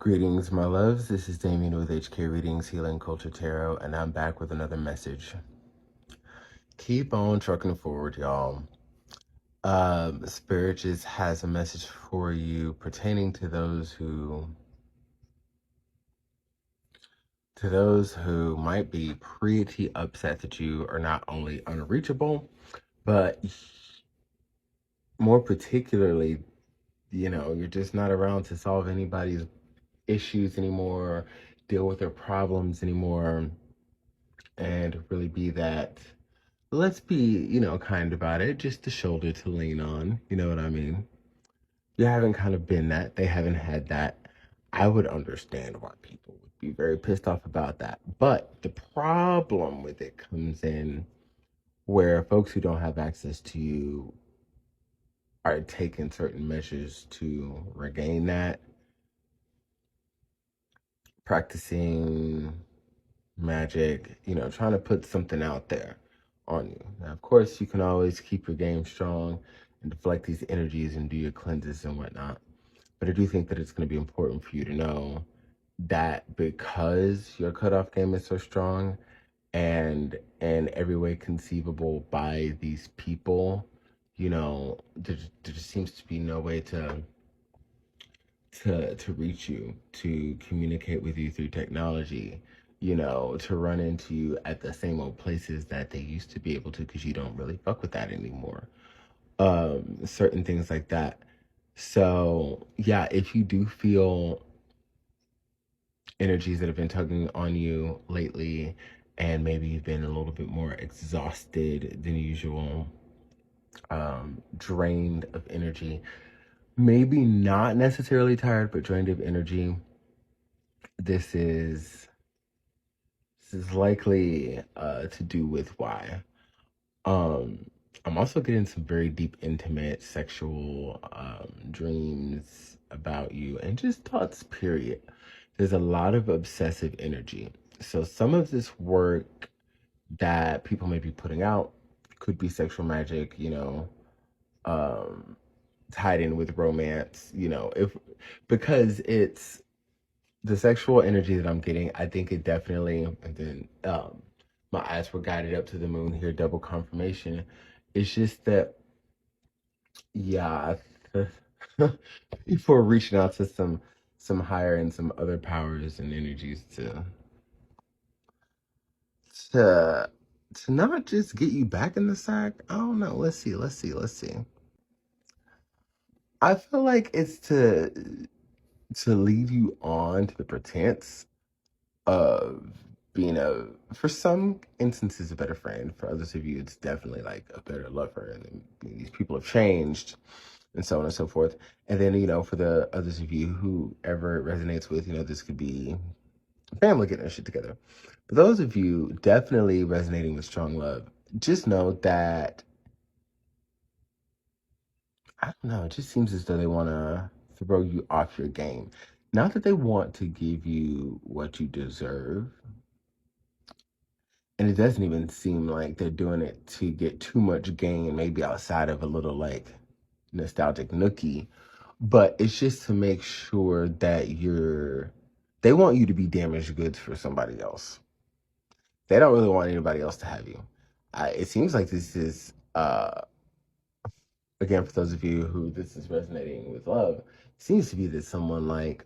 Greetings, my loves. This is Damien with HK Readings, Healing Culture Tarot, and I'm back with another message. Keep on trucking forward, y'all. Spirit just has a message for you pertaining to those who might be pretty upset that you are not only unreachable, but more particularly, you're just not around to solve anybody's issues anymore, deal with their problems anymore, and really be that, let's be, kind about it, just a shoulder to lean on. You know what I mean? You haven't kind of been that. They haven't had that. I would understand why people would be very pissed off about that. But the problem with it comes in where folks who don't have access to you are taking certain measures to regain that, practicing magic, trying to put something out there on you. Now, of course, you can always keep your game strong and deflect these energies and do your cleanses and whatnot. But I do think that it's going to be important for you to know that because your cutoff game is so strong and in every way conceivable by these people, there just seems to be no way to reach you, to communicate with you through technology, to run into you at the same old places that they used to be able to, because you don't really fuck with that anymore. Certain things like that. So yeah, if you do feel energies that have been tugging on you lately, and maybe you've been a little bit more exhausted than usual, drained of energy, maybe not necessarily tired, but drained of energy, this is likely to do with why. Um, I'm also getting some very deep, intimate, sexual dreams about you and just thoughts, period. There's a lot of obsessive energy. So some of this work that people may be putting out could be sexual magic, tied in with romance, if because it's the sexual energy that I'm getting. I think it definitely, and then my eyes were guided up to the moon here, double confirmation. It's just that, yeah, people are reaching out to some higher and some other powers and energies to not just get you back in the sack. I don't know. Let's see. I feel like it's to lead you on to the pretense of being for some instances, a better friend. For others of you, it's definitely like a better lover. And these people have changed and so on and so forth. And then, for the others of you who ever it resonates with, this could be family getting their shit together. For those of you definitely resonating with strong love, just know that, I don't know, it just seems as though they want to throw you off your game. Not that they want to give you what you deserve, and it doesn't even seem like they're doing it to get too much gain, maybe outside of a little like nostalgic nookie, but it's just to make sure that they want you to be damaged goods for somebody else. They don't really want anybody else to have you. It seems like this is, again, for those of you who this is resonating with love, seems to be that someone like,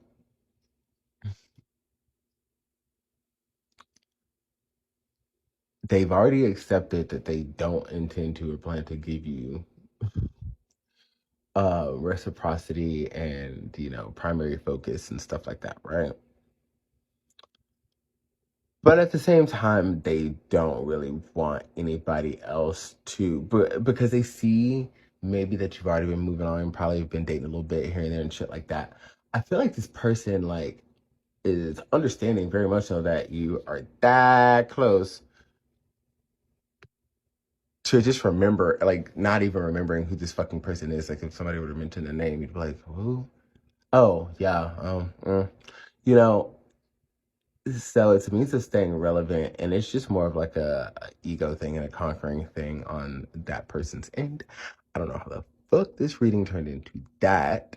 they've already accepted that they don't intend to or plan to give you reciprocity and, primary focus and stuff like that, right? But at the same time, they don't really want anybody else to, but because they see maybe that you've already been moving on and probably been dating a little bit here and there and shit like that. I feel like this person like is understanding very much so that you are that close to just remember, like not even remembering who this fucking person is. Like if somebody would have mentioned a name, you'd be like, who? Oh yeah, you know. So it's a means of staying relevant, and it's just more of like a ego thing and a conquering thing on that person's end. I don't know how the fuck this reading turned into that,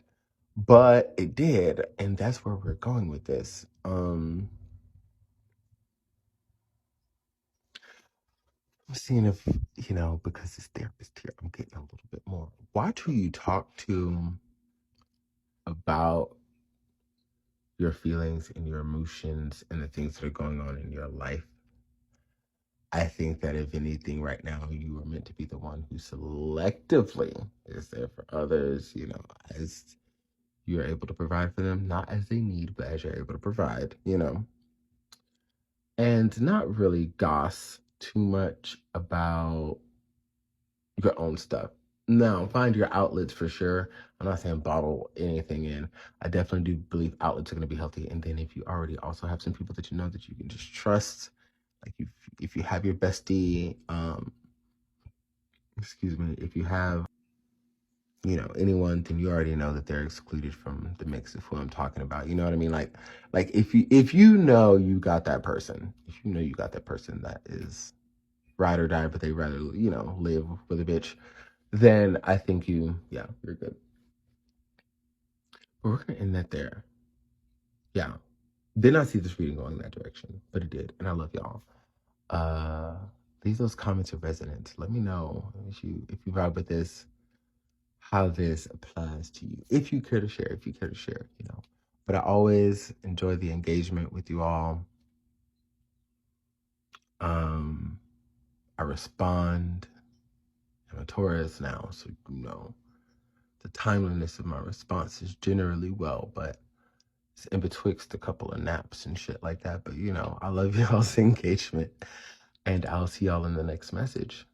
but it did, and that's where we're going with this. I'm seeing if, because this therapist here, I'm getting a little bit more. Watch who you talk to about your feelings and your emotions and the things that are going on in your life. I think that if anything, right now, you are meant to be the one who selectively is there for others, as you're able to provide for them, not as they need, but as you're able to provide. And not really goss too much about your own stuff. Now, find your outlets for sure. I'm not saying bottle anything in. I definitely do believe outlets are going to be healthy. And then if you already also have some people that you know that you can just trust, like if you have your bestie, excuse me, if you have, anyone, then you already know that they're excluded from the mix of who I'm talking about. You know what I mean? Like if you know you got that person, that is ride or die, but they rather, live with a bitch, then I think you're good. But we're gonna end that there. Yeah. Did not see this reading going in that direction, but it did, and I love y'all. Uh leave those comments of resonance. Let me know if you vibe with this, how this applies to you. If you care to share. But I always enjoy the engagement with you all. I respond. I'm a Taurus now, so the timeliness of my response is generally well, but it's in betwixt a couple of naps and shit like that. But I love y'all's engagement, and I'll see y'all in the next message.